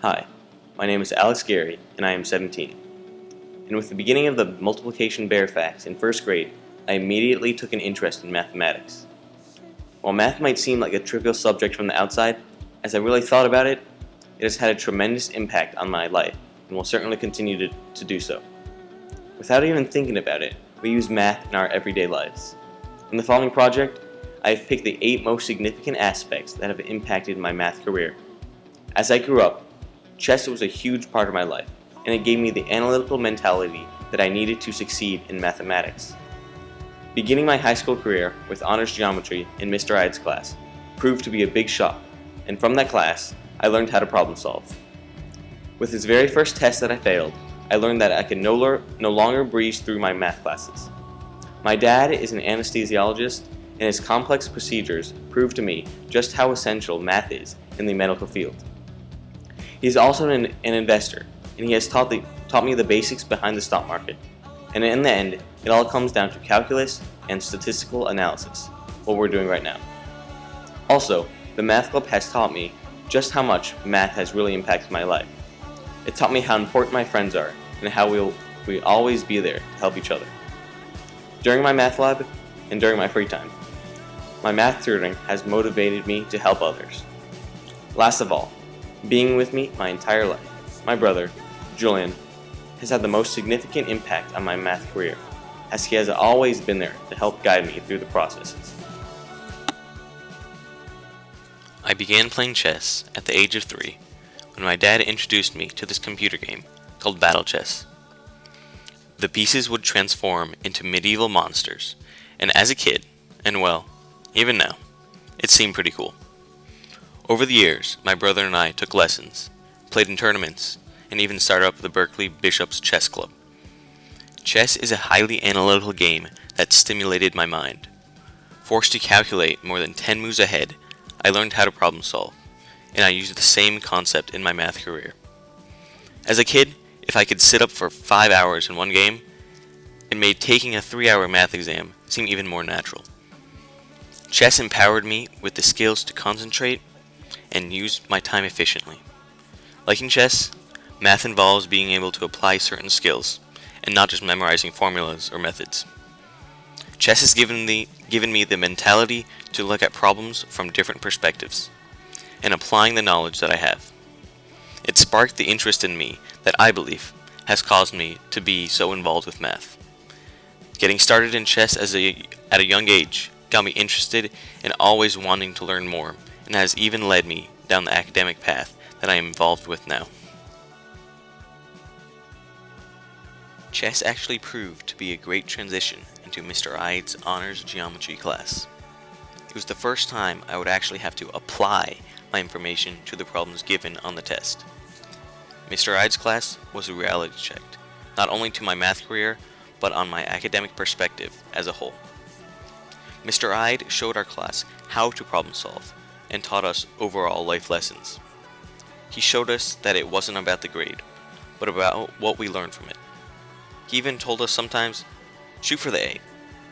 Hi, my name is Alex Gary, and I am 17. And with the beginning of the multiplication bare facts in first grade, I immediately took an interest in mathematics. While math might seem like a trivial subject from the outside, as I really thought about it, it has had a tremendous impact on my life, and will certainly continue to do so. Without even thinking about it, we use math in our everyday lives. In the following project, I have picked the 8 most significant aspects that have impacted my math career. As I grew up, chess was a huge part of my life, and it gave me the analytical mentality that I needed to succeed in mathematics. Beginning my high school career with honors geometry in Mr. Ide's class proved to be a big shock, and from that class, I learned how to problem solve. With his very first test that I failed, I learned that I could no longer breeze through my math classes. My dad is an anesthesiologist, and his complex procedures proved to me just how essential math is in the medical field. He is also an investor, and he has taught me the basics behind the stock market. And in the end, it all comes down to calculus and statistical analysis, what we're doing right now. Also, the math club has taught me just how much math has really impacted my life. It taught me how important my friends are, and how we'll always be there to help each other. During my math lab, and during my free time, my math tutoring has motivated me to help others. Last of all, being with me my entire life, my brother, Julian, has had the most significant impact on my math career, as he has always been there to help guide me through the processes. I began playing chess at the age of 3 when my dad introduced me to this computer game called Battle Chess. The pieces would transform into medieval monsters, and as a kid, and well, even now, it seemed pretty cool. Over the years, my brother and I took lessons, played in tournaments, and even started up the Berkeley Bishops Chess Club. Chess is a highly analytical game that stimulated my mind. Forced to calculate more than 10 moves ahead, I learned how to problem solve, and I used the same concept in my math career. As a kid, if I could sit up for 5 hours in one game, it made taking a 3-hour math exam seem even more natural. Chess empowered me with the skills to concentrate and use my time efficiently. Like in chess, math involves being able to apply certain skills, and not just memorizing formulas or methods. Chess has given me the mentality to look at problems from different perspectives, and applying the knowledge that I have. It sparked the interest in me that I believe has caused me to be so involved with math. Getting started in chess at a young age got me interested in always wanting to learn more, and has even led me down the academic path that I am involved with now. Chess actually proved to be a great transition into Mr. Ide's honors geometry class. It was the first time I would actually have to apply my information to the problems given on the test. Mr. Ide's class was a reality check, not only to my math career, but on my academic perspective as a whole. Mr. Ide showed our class how to problem solve, and taught us overall life lessons. He showed us that it wasn't about the grade, but about what we learned from it. He even told us sometimes, shoot for the A.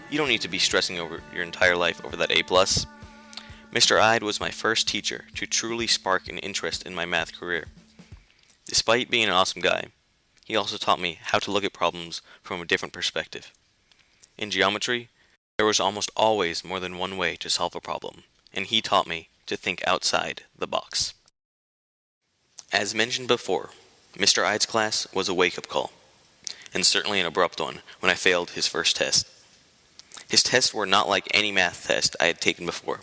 You don't need to be stressing over your entire life over that A+. Mr. Ide was my first teacher to truly spark an interest in my math career. Despite being an awesome guy, he also taught me how to look at problems from a different perspective. In geometry, there was almost always more than one way to solve a problem, and he taught me to think outside the box. As mentioned before, Mr. Ide's class was a wake-up call, and certainly an abrupt one when I failed his first test. His tests were not like any math test I had taken before.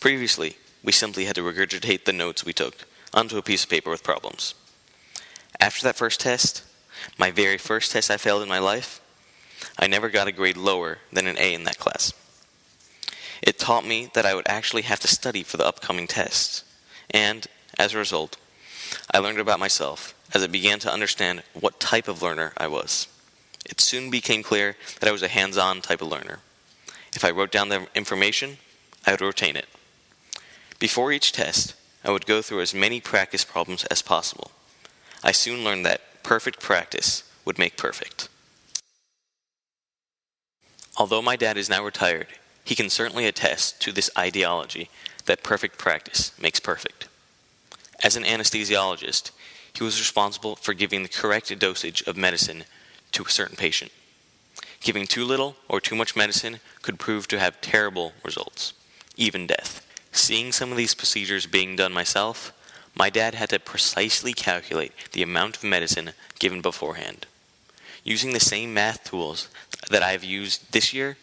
Previously, we simply had to regurgitate the notes we took onto a piece of paper with problems. After that first test, my very first test I failed in my life, I never got a grade lower than an A in that class. It taught me that I would actually have to study for the upcoming tests, and, as a result, I learned about myself as I began to understand what type of learner I was. It soon became clear that I was a hands-on type of learner. If I wrote down the information, I would retain it. Before each test, I would go through as many practice problems as possible. I soon learned that perfect practice would make perfect. Although my dad is now retired, he can certainly attest to this ideology that perfect practice makes perfect. As an anesthesiologist, he was responsible for giving the correct dosage of medicine to a certain patient. Giving too little or too much medicine could prove to have terrible results, even death. Seeing some of these procedures being done myself, my dad had to precisely calculate the amount of medicine given beforehand. Using the same math tools that I have used this year,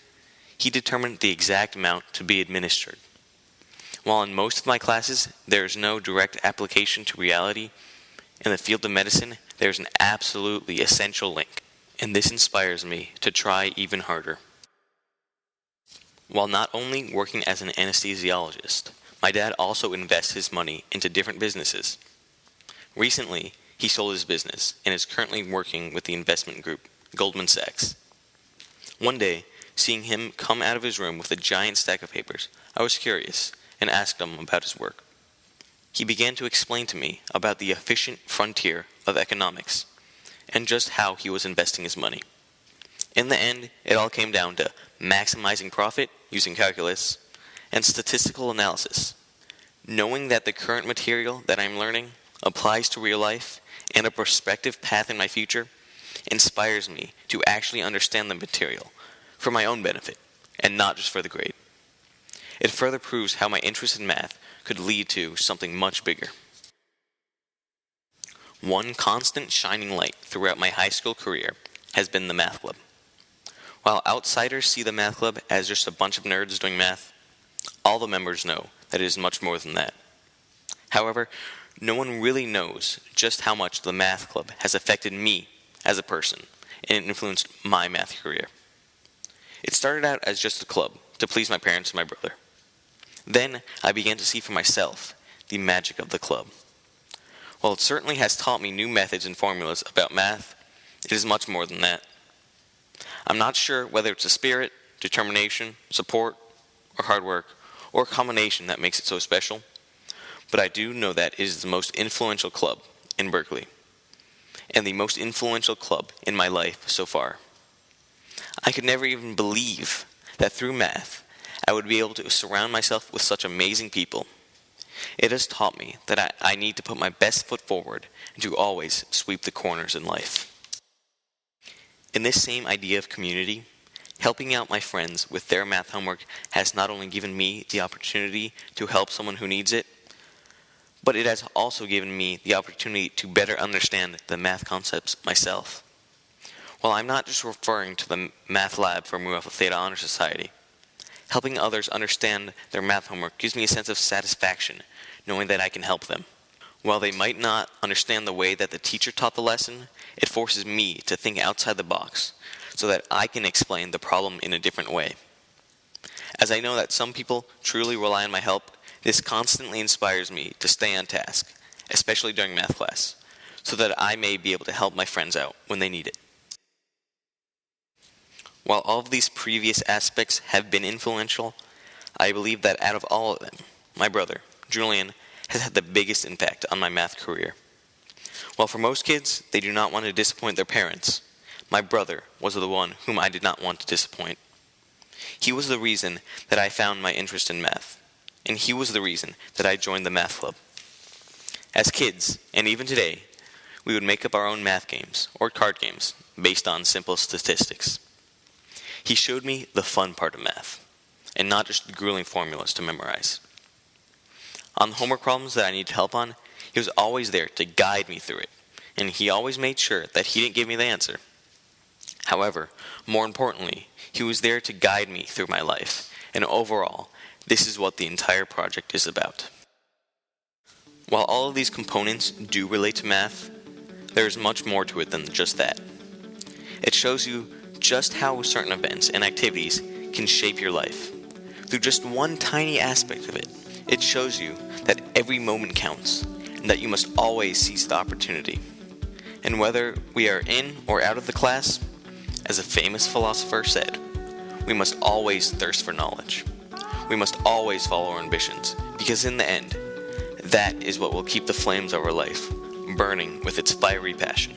he determined the exact amount to be administered. While in most of my classes there is no direct application to reality, in the field of medicine there is an absolutely essential link, and this inspires me to try even harder. While not only working as an anesthesiologist, my dad also invests his money into different businesses. Recently, he sold his business and is currently working with the investment group, Goldman Sachs. One day, seeing him come out of his room with a giant stack of papers, I was curious and asked him about his work. He began to explain to me about the efficient frontier of economics and just how he was investing his money. In the end, it all came down to maximizing profit using calculus and statistical analysis. Knowing that the current material that I'm learning applies to real life and a prospective path in my future inspires me to actually understand the material for my own benefit and not just for the grade. It further proves how my interest in math could lead to something much bigger. One constant shining light throughout my high school career has been the math club. While outsiders see the math club as just a bunch of nerds doing math, all the members know that it is much more than that. However, no one really knows just how much the math club has affected me as a person and influenced my math career. It started out as just a club to please my parents and my brother. Then I began to see for myself the magic of the club. While it certainly has taught me new methods and formulas about math, it is much more than that. I'm not sure whether it's the spirit, determination, support, or hard work, or a combination that makes it so special, but I do know that it is the most influential club in Berkeley, and the most influential club in my life so far. I could never even believe that through math, I would be able to surround myself with such amazing people. It has taught me that I need to put my best foot forward and to always sweep the corners in life. In this same idea of community, helping out my friends with their math homework has not only given me the opportunity to help someone who needs it, but it has also given me the opportunity to better understand the math concepts myself. While I'm not just referring to the math lab for Mu Alpha Theta Honor Society, helping others understand their math homework gives me a sense of satisfaction, knowing that I can help them. While they might not understand the way that the teacher taught the lesson, it forces me to think outside the box so that I can explain the problem in a different way. As I know that some people truly rely on my help, this constantly inspires me to stay on task, especially during math class, so that I may be able to help my friends out when they need it. While all of these previous aspects have been influential, I believe that out of all of them, my brother, Julian, has had the biggest impact on my math career. While for most kids, they do not want to disappoint their parents, my brother was the one whom I did not want to disappoint. He was the reason that I found my interest in math, and he was the reason that I joined the math club. As kids, and even today, we would make up our own math games or card games based on simple statistics. He showed me the fun part of math, and not just the grueling formulas to memorize. On the homework problems that I needed help on, he was always there to guide me through it, and he always made sure that he didn't give me the answer. However, more importantly, he was there to guide me through my life, and overall, this is what the entire project is about. While all of these components do relate to math, there is much more to it than just that. It shows you just how certain events and activities can shape your life. Through just one tiny aspect of it, it shows you that every moment counts, and that you must always seize the opportunity. And whether we are in or out of the class, as a famous philosopher said, we must always thirst for knowledge. We must always follow our ambitions, because in the end, that is what will keep the flames of our life burning with its fiery passion.